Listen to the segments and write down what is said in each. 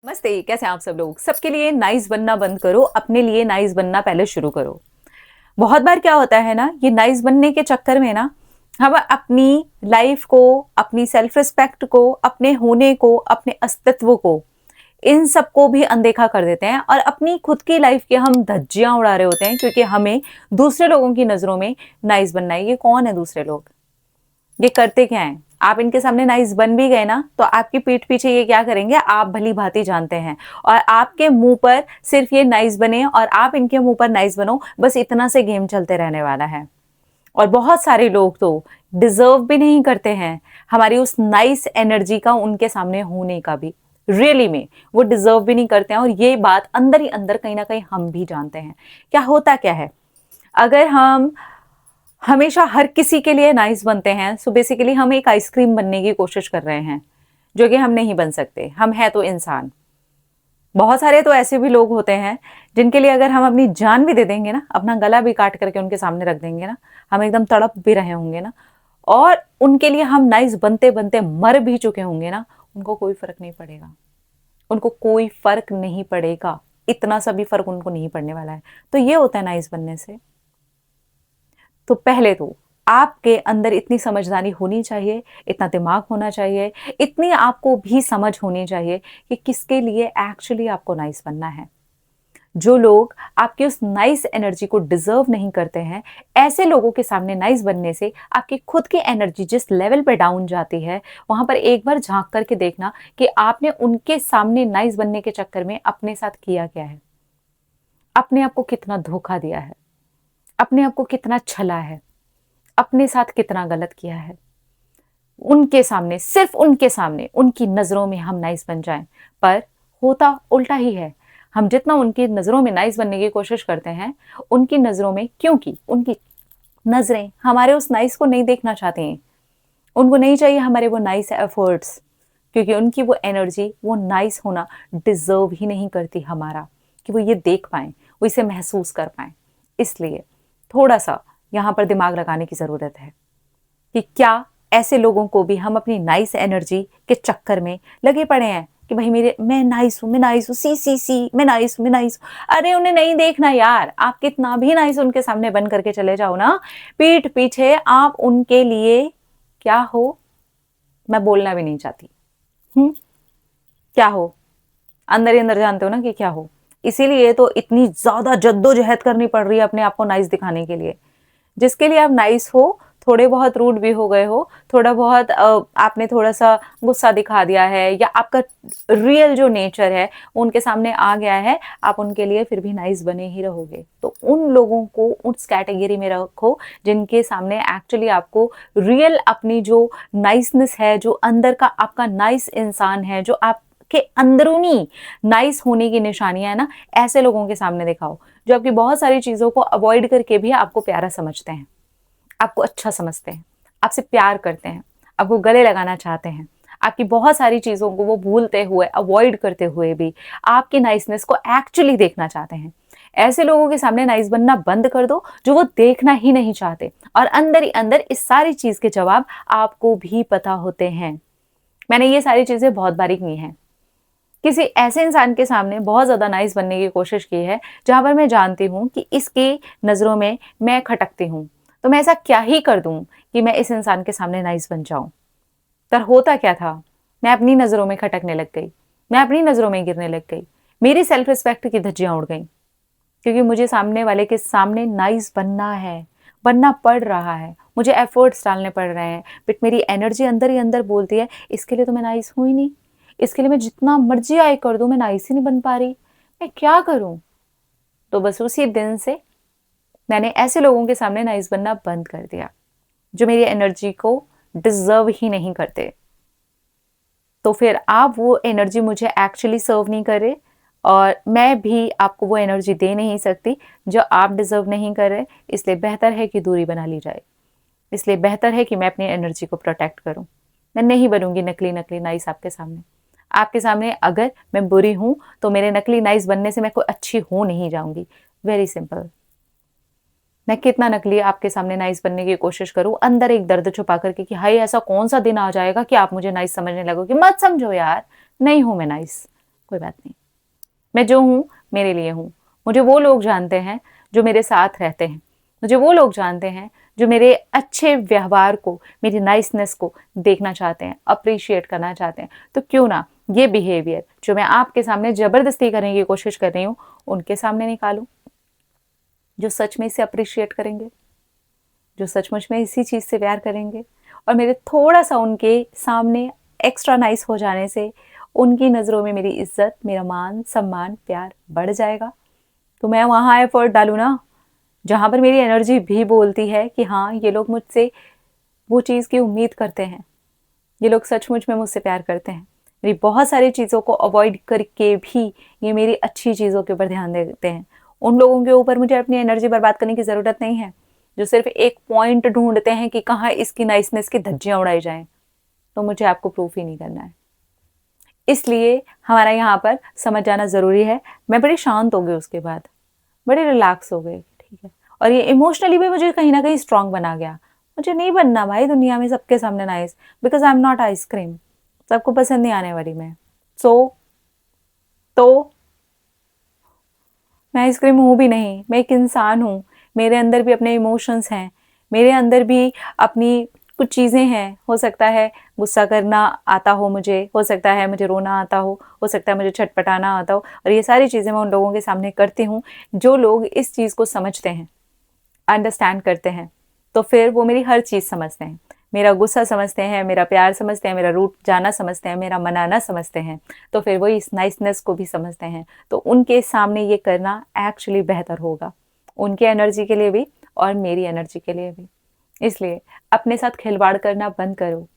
नमस्ते, कैसे हैं आप सब लोग। सबके लिए नाइस बनना बंद करो, अपने लिए नाइस बनना पहले शुरू करो। बहुत बार क्या होता है ना, ये नाइस बनने के चक्कर में ना हम अपनी लाइफ को, अपनी सेल्फ रिस्पेक्ट को, अपने होने को, अपने अस्तित्व को, इन सबको भी अनदेखा कर देते हैं और अपनी खुद की लाइफ की हम धज्जियां उड़ा रहे होते हैं, क्योंकि हमें दूसरे लोगों की नजरों में नाइस बनना है। ये कौन है दूसरे लोग? ये करते क्या हैं? आप इनके सामने नाइस बन भी गए ना, तो आपकी पीठ पीछे ये क्या करेंगे आप भली भांति जानते हैं। और आपके मुंह पर सिर्फ ये नाइस बने और आप इनके मुंह पर नाइस बनो, बस इतना से गेम चलते रहने वाला है। और बहुत सारे लोग तो डिजर्व भी नहीं करते हैं हमारी उस नाइस एनर्जी का, उनके सामने होने का भी। रियली में वो डिजर्व भी नहीं करते हैं, और ये बात अंदर ही अंदर कहीं ना कहीं हम भी जानते हैं। क्या होता क्या है, अगर हम हमेशा हर किसी के लिए नाइस बनते हैं, सो बेसिकली हम एक आइसक्रीम बनने की कोशिश कर रहे हैं, जो कि हम नहीं बन सकते। हम हैं तो इंसान। बहुत सारे तो ऐसे भी लोग होते हैं जिनके लिए अगर हम अपनी जान भी दे देंगे ना, अपना गला भी काट करके उनके सामने रख देंगे ना, हम एकदम तड़प भी रहे होंगे ना, और उनके लिए हम नाइस बनते बनते मर भी चुके होंगे ना, उनको कोई फर्क नहीं पड़ेगा। उनको कोई फर्क नहीं पड़ेगा, इतना सा भी फर्क उनको नहीं पड़ने वाला है। तो ये होता है नाइस बनने से। तो पहले तो आपके अंदर इतनी समझदारी होनी चाहिए, इतना दिमाग होना चाहिए, इतनी आपको भी समझ होनी चाहिए कि किसके लिए एक्चुअली आपको नाइस बनना है। जो लोग आपकी उस नाइस एनर्जी को डिजर्व नहीं करते हैं, ऐसे लोगों के सामने नाइस बनने से आपकी खुद की एनर्जी जिस लेवल पे डाउन जाती है, वहां पर एक बार झांक करके देखना कि आपने उनके सामने नाइस बनने के चक्कर में अपने साथ किया क्या है, अपने आप को कितना धोखा दिया है, अपने आप को कितना छला है, अपने साथ कितना गलत किया है। उनके सामने, सिर्फ उनके सामने, उनकी नजरों में हम नाइस बन जाएं, पर होता उल्टा ही है। हम जितना उनकी नजरों में नाइस बनने की कोशिश करते हैं, उनकी नजरों में, क्योंकि उनकी नजरें हमारे उस नाइस को नहीं देखना चाहती हैं। उनको नहीं चाहिए हमारे वो नाइस एफर्ट्स, क्योंकि उनकी वो एनर्जी, वो नाइस होना डिजर्व ही नहीं करती हमारा, कि वो ये देख पाए, वो इसे महसूस कर पाए। इसलिए थोड़ा सा यहाँ पर दिमाग लगाने की ज़रूरत है कि क्या ऐसे लोगों को भी हम अपनी नाइस एनर्जी के चक्कर में लगे पड़े हैं कि भाई मेरे, मैं नाइस हूँ, मैं नाइस हूँ, सी मैं नाइस हूँ, मैं नाइस हूँ। अरे उन्हें नहीं देखना यार, आप कितना भी नाइस उनके सामने बन करके चले जाओ ना, पीठ पीछे आप उनके लिए क्या हो, मैं बोलना भी नहीं चाहती। क्या हो, अंदर ही अंदर जानते हो ना कि क्या हो। इसीलिए तो इतनी ज्यादा जद्दोजहद करनी पड़ रही है अपने आप को नाइस दिखाने के लिए। जिसके लिए आप नाइस हो, थोड़े बहुत रूड भी हो गए हो, थोड़ा बहुत आपने थोड़ा सा गुस्सा दिखा दिया है, या आपका रियल जो नेचर है उनके सामने आ गया है, आप उनके लिए फिर भी नाइस बने ही रहोगे। तो उन लोगों को उस कैटेगरी में रखो जिनके सामने एक्चुअली आपको रियल अपनी जो नाइसनेस है, जो अंदर का आपका नाइस इंसान है, जो आप के अंदरूनी नाइस होने की निशानियां है ना, ऐसे लोगों के सामने दिखाओ, जो आपकी बहुत सारी चीजों को अवॉइड करके भी आपको प्यारा समझते हैं, आपको अच्छा समझते हैं, आपसे प्यार करते हैं, आपको गले लगाना चाहते हैं, आपकी बहुत सारी चीजों को वो भूलते हुए, अवॉइड करते हुए भी आपकी नाइसनेस को एक्चुअली देखना चाहते हैं। ऐसे लोगों के सामने नाइस बनना बंद कर दो, जो वो देखना ही नहीं चाहते, और अंदर ही अंदर इस सारी चीज के जवाब आपको भी पता होते हैं। मैंने ये सारी चीजें बहुत बारी की हैं। किसी ऐसे इंसान के सामने बहुत ज़्यादा नाइस बनने की कोशिश की है, जहाँ पर मैं जानती हूँ कि इसकी नज़रों में मैं खटकती हूँ, तो मैं ऐसा क्या ही कर दूँ कि मैं इस इंसान के सामने नाइस बन जाऊँ। पर होता क्या था, मैं अपनी नज़रों में खटकने लग गई, मैं अपनी नज़रों में गिरने लग गई, मेरी सेल्फ रिस्पेक्ट की धज्जियाँ उड़ गईं, क्योंकि मुझे सामने वाले के सामने नाइस बनना है, बनना पड़ रहा है, मुझे एफर्ट्स डालने पड़ रहे हैं, बट मेरी एनर्जी अंदर ही अंदर बोलती है इसके लिए तो मैं नाइस हूँ ही नहीं, इसके लिए मैं जितना मर्जी आए कर दूं, मैं नाइस ही नहीं बन पा रही, मैं क्या करूं। तो बस उसी दिन से मैंने ऐसे लोगों के सामने नाइस बनना बंद कर दिया, जो मेरी एनर्जी को डिजर्व ही नहीं करते। तो फिर आप वो एनर्जी मुझे एक्चुअली सर्व नहीं करे, और मैं भी आपको वो एनर्जी दे नहीं सकती जो आप डिजर्व नहीं कर रहे। इसलिए बेहतर है कि दूरी बना ली जाए, इसलिए बेहतर है कि मैं अपनी एनर्जी को प्रोटेक्ट करूं। मैं नहीं बनूंगी नकली नकली नाइस आपके सामने। आपके सामने अगर मैं बुरी हूं, तो मेरे नकली नाइस बनने से मैं कोई अच्छी हो नहीं जाऊंगी। Very simple. मैं कितना नकली आपके सामने नाइस बनने की कोशिश करूं, अंदर एक दर्द छुपा करके कि हाय ऐसा कौन सा दिन आ जाएगा कि आप मुझे नाइस समझने लगोगे। मत समझो यार, नहीं हूं मैं नाइस, कोई बात नहीं, मैं जो हूँ मेरे लिए हूँ। मुझे वो लोग जानते हैं जो मेरे साथ रहते हैं, मुझे वो लोग जानते हैं जो मेरे अच्छे व्यवहार को, मेरी नाइसनेस को देखना चाहते हैं, अप्रिशिएट करना चाहते हैं। तो क्यों ना ये बिहेवियर जो मैं आपके सामने ज़बरदस्ती करने की कोशिश कर रही हूँ, उनके सामने निकालूँ, जो सच में इसे अप्रिशिएट करेंगे, जो सचमुच में इसी चीज़ से प्यार करेंगे। और मेरे थोड़ा सा उनके सामने एक्स्ट्रा नाइस हो जाने से उनकी नज़रों में मेरी इज्जत, मेरा मान सम्मान, प्यार बढ़ जाएगा। तो मैं वहाँ एफर्ट डालूँ ना, जहाँ पर मेरी एनर्जी भी बोलती है कि हाँ, ये लोग मुझसे वो चीज़ की उम्मीद करते हैं, ये लोग सचमुच में मुझसे प्यार करते हैं। मेरी बहुत सारी चीज़ों को अवॉइड करके भी ये मेरी अच्छी चीज़ों के ऊपर ध्यान देते हैं। उन लोगों के ऊपर मुझे अपनी एनर्जी बर्बाद करने की ज़रूरत नहीं है, जो सिर्फ एक पॉइंट ढूंढते हैं कि कहाँ इसकी नाइसनेस की धज्जियाँ उड़ाई जाएं। तो मुझे आपको प्रूफ ही नहीं करना है, इसलिए हमारा यहाँ पर समझ जाना ज़रूरी है। मैं बड़ी शांत हो गई उसके बाद, बड़े रिलैक्स हो गए, ठीक है। और ये इमोशनली भी मुझे कहीं ना कहीं स्ट्रांग बना गया। मुझे नहीं बनना भाई दुनिया में सबके सामने nice, because I am not ice cream, सबको पसंद नहीं आने वाली मैं। तो मैं आइसक्रीम हूँ भी नहीं, मैं एक इंसान हूँ। मेरे अंदर भी अपने इमोशंस हैं, मेरे अंदर भी अपनी कुछ चीज़ें हैं। हो सकता है गुस्सा करना आता हो मुझे, हो सकता है मुझे रोना आता हो सकता है मुझे छटपटाना आता हो। और ये सारी चीज़ें मैं उन लोगों के सामने करती हूँ जो लोग इस चीज़ को समझते हैं, अंडरस्टैंड करते हैं। तो फिर वो मेरी हर चीज़ समझते हैं, मेरा गुस्सा समझते हैं, मेरा प्यार समझते हैं, मेरा रूठ जाना समझते हैं, मेरा मनाना समझते हैं। तो फिर वो इस नाइसनेस को भी समझते हैं। तो उनके सामने ये करना एक्चुअली बेहतर होगा, उनकी एनर्जी के लिए भी और मेरी एनर्जी के लिए भी। इसलिए अपने साथ खिलवाड़ करना बंद करो,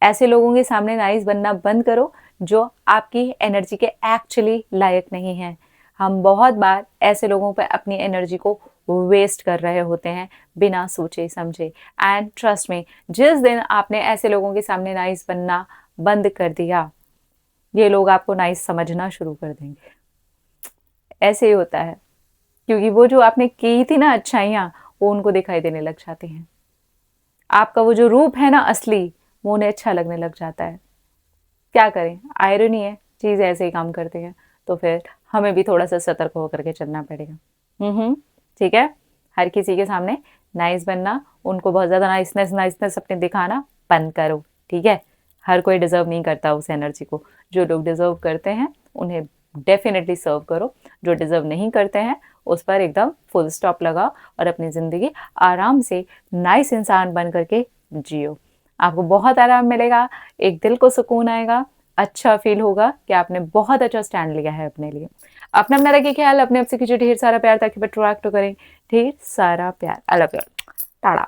ऐसे लोगों के सामने नाइस बनना बंद करो जो आपकी एनर्जी के एक्चुअली लायक नहीं हैं। हम बहुत बार ऐसे लोगों पर अपनी एनर्जी को वेस्ट कर रहे होते हैं बिना सोचे समझे। एंड ट्रस्ट मी, जिस दिन आपने ऐसे लोगों के सामने नाइस बनना बंद कर दिया, ये लोग आपको नाइस समझना शुरू कर देंगे। ऐसे ही होता है, क्योंकि वो जो आपने की थी ना अच्छाइयाँ, वो उनको दिखाई देने लग जाती हैं। आपका वो जो रूप है ना असली, वो उन्हें अच्छा लगने लग जाता है। क्या करें, आयरनी है, चीज़ ऐसे ही काम करती है। तो फिर हमें भी थोड़ा सा सतर्क होकर के चलना पड़ेगा। ठीक है। हर किसी के सामने नाइस बनना, उनको बहुत ज़्यादा नाइसनेस नाइसनेस अपने दिखाना बंद करो, ठीक है। हर कोई डिजर्व नहीं करता उस एनर्जी को। जो लोग डिजर्व करते हैं उन्हें डेफिनेटली सर्व करो, जो डिजर्व नहीं करते हैं उस पर एकदम फुल स्टॉप लगाओ और अपनी ज़िंदगी आराम से नाइस इंसान बन करके जियो। आपको बहुत आराम मिलेगा, एक दिल को सुकून आएगा, अच्छा फील होगा कि आपने बहुत अच्छा स्टैंड लिया है अपने लिए। अपना रखिए ख्याल, अपने आप से कीजिए ढेर सारा प्यार ताकि बट्रोएक्ट करें ढेर सारा प्यार। I love you. टाड़ा।